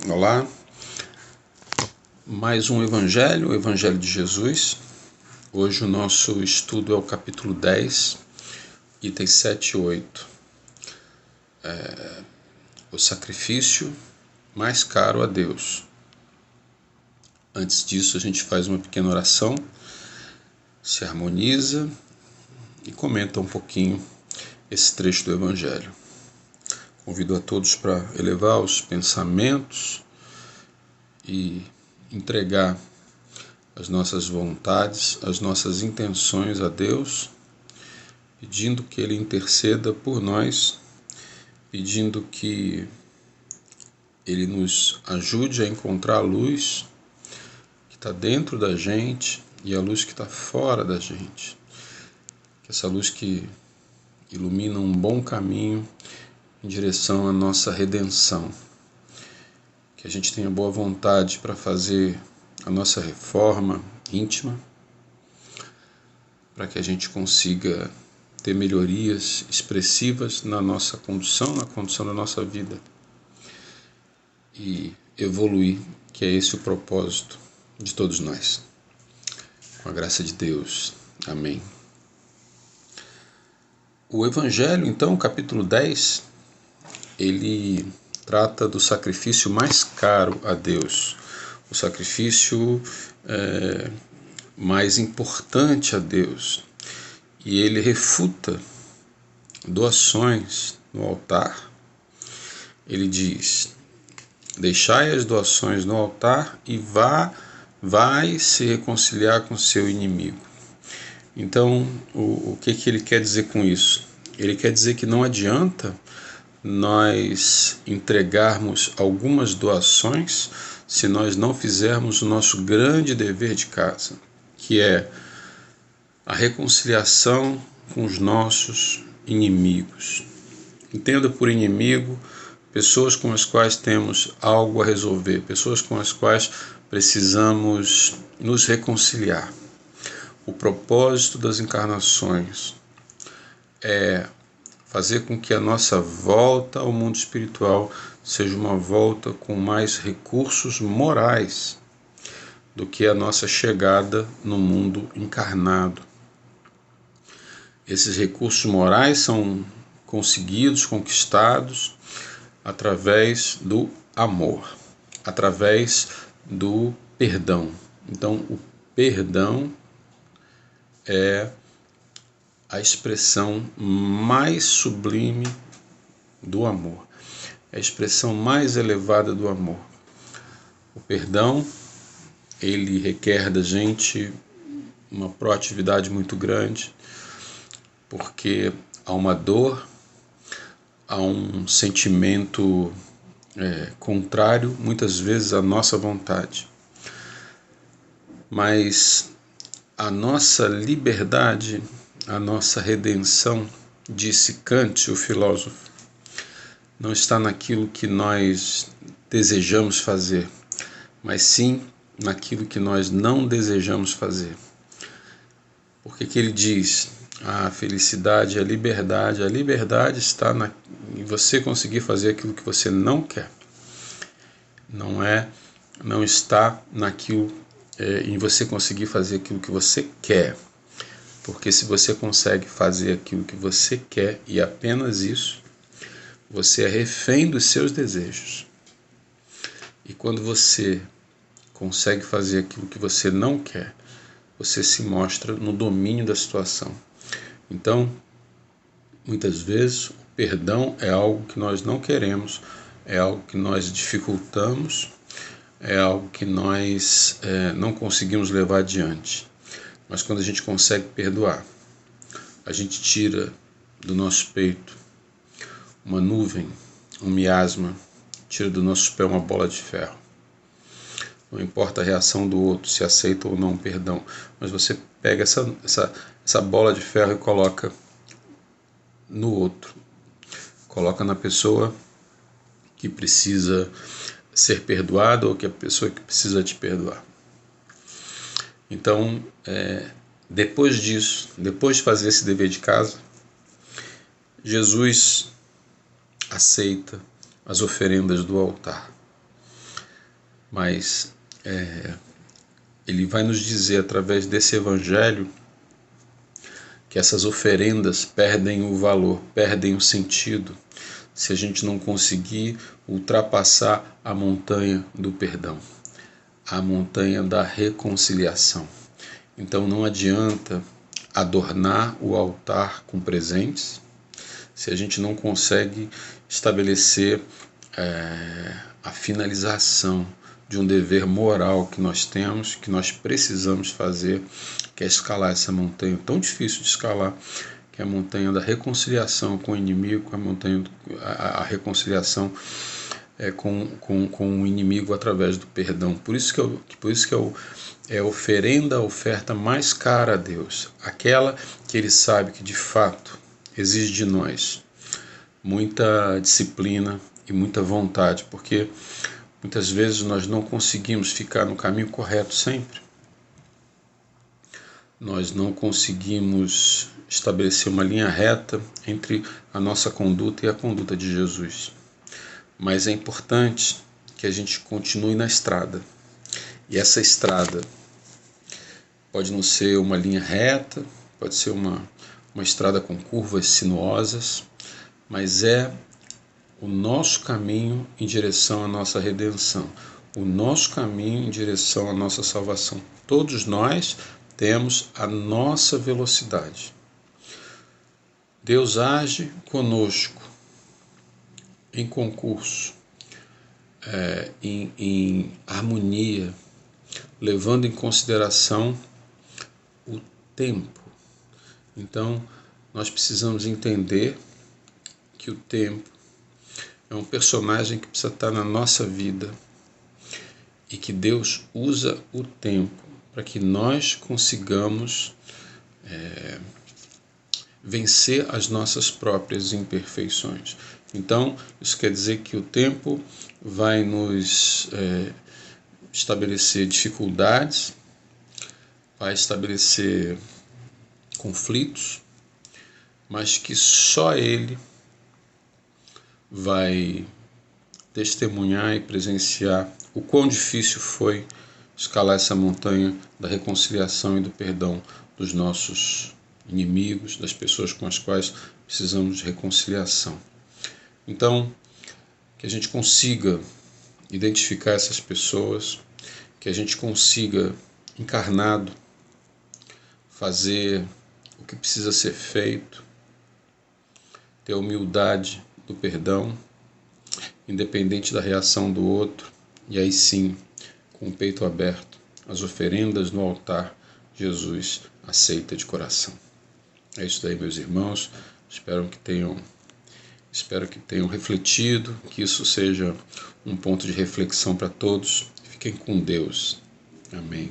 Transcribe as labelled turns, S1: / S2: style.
S1: Olá, mais um Evangelho, o Evangelho de Jesus. Hoje o nosso estudo é o capítulo 10, itens 7 e 8. O sacrifício mais caro a Deus. Antes disso, a gente faz uma pequena oração, se harmoniza e comenta um pouquinho esse trecho do Evangelho. Convido a todos para elevar os pensamentos e entregar as nossas vontades, as nossas intenções a Deus, pedindo que Ele interceda por nós, pedindo que Ele nos ajude a encontrar a luz que está dentro da gente e a luz que está fora da gente. Que essa luz que ilumina um bom caminho em direção à nossa redenção. Que a gente tenha boa vontade para fazer a nossa reforma íntima, para que a gente consiga ter melhorias expressivas na nossa condução, na condução da nossa vida e evoluir, que é esse o propósito de todos nós. Com a graça de Deus. Amém. O Evangelho, então, capítulo 10, ele trata do sacrifício mais caro a Deus, o sacrifício mais importante a Deus. E ele refuta doações no altar. Ele diz: deixai as doações no altar e vai se reconciliar com seu inimigo. Então, o que ele quer dizer com isso? Ele quer dizer que não adianta nós entregarmos algumas doações se nós não fizermos o nosso grande dever de casa, que é a reconciliação com os nossos inimigos. Entenda por inimigo pessoas com as quais temos algo a resolver, pessoas com as quais precisamos nos reconciliar. O propósito das encarnações é fazer com que a nossa volta ao mundo espiritual seja uma volta com mais recursos morais do que a nossa chegada no mundo encarnado. Esses recursos morais são conseguidos, conquistados através do amor, através do perdão. Então, o perdão é a expressão mais sublime do amor, é a expressão mais elevada do amor. O perdão, ele requer da gente uma proatividade muito grande, porque há uma dor, há um sentimento contrário, muitas vezes, à nossa vontade. Mas a nossa liberdade, a nossa redenção, disse Kant, o filósofo, não está naquilo que nós desejamos fazer, mas sim naquilo que nós não desejamos fazer. Porque que ele diz: a felicidade, a liberdade está em você conseguir fazer aquilo que você não quer. Não está naquilo em você conseguir fazer aquilo que você quer. Porque se você consegue fazer aquilo que você quer e apenas isso, você é refém dos seus desejos. E quando você consegue fazer aquilo que você não quer, você se mostra no domínio da situação. Então, muitas vezes, o perdão é algo que nós não queremos, é algo que nós dificultamos, é algo que nós não conseguimos levar adiante. Mas quando a gente consegue perdoar, a gente tira do nosso peito uma nuvem, um miasma, tira do nosso pé uma bola de ferro. Não importa a reação do outro, se aceita ou não o perdão, mas você pega essa bola de ferro e coloca no outro. Coloca na pessoa que precisa ser perdoada ou que a pessoa que precisa te perdoar. Então, depois disso, depois de fazer esse dever de casa, Jesus aceita as oferendas do altar. mas ele vai nos dizer através desse evangelho que essas oferendas perdem o valor, perdem o sentido, se a gente não conseguir ultrapassar a montanha do perdão, a montanha da reconciliação. Então não adianta adornar o altar com presentes se a gente não consegue estabelecer a finalização de um dever moral que nós temos, que nós precisamos fazer, que é escalar essa montanha tão difícil de escalar, que é a montanha da reconciliação com o inimigo, a reconciliação com o inimigo através do perdão. Por isso que é a oferenda, a oferta mais cara a Deus, aquela que Ele sabe que de fato exige de nós muita disciplina e muita vontade, porque muitas vezes nós não conseguimos ficar no caminho correto sempre. Nós não conseguimos estabelecer uma linha reta entre a nossa conduta e a conduta de Jesus. Mas é importante que a gente continue na estrada. E essa estrada pode não ser uma linha reta, pode ser uma estrada com curvas sinuosas, mas é o nosso caminho em direção à nossa redenção, o nosso caminho em direção à nossa salvação. Todos nós temos a nossa velocidade. Deus age conosco em concurso, em harmonia, levando em consideração o tempo. Então, nós precisamos entender que o tempo é um personagem que precisa estar na nossa vida e que Deus usa o tempo para que nós consigamos vencer as nossas próprias imperfeições. Então, isso quer dizer que o tempo vai nos estabelecer dificuldades, vai estabelecer conflitos, mas que só Ele vai testemunhar e presenciar o quão difícil foi escalar essa montanha da reconciliação e do perdão dos nossos inimigos, das pessoas com as quais precisamos de reconciliação. Então, que a gente consiga identificar essas pessoas, que a gente consiga, encarnado, fazer o que precisa ser feito, ter a humildade do perdão, independente da reação do outro, e aí sim, com o peito aberto, as oferendas no altar, Jesus aceita de coração. É isso daí, meus irmãos. Espero que tenham refletido, que isso seja um ponto de reflexão para todos. Fiquem com Deus. Amém.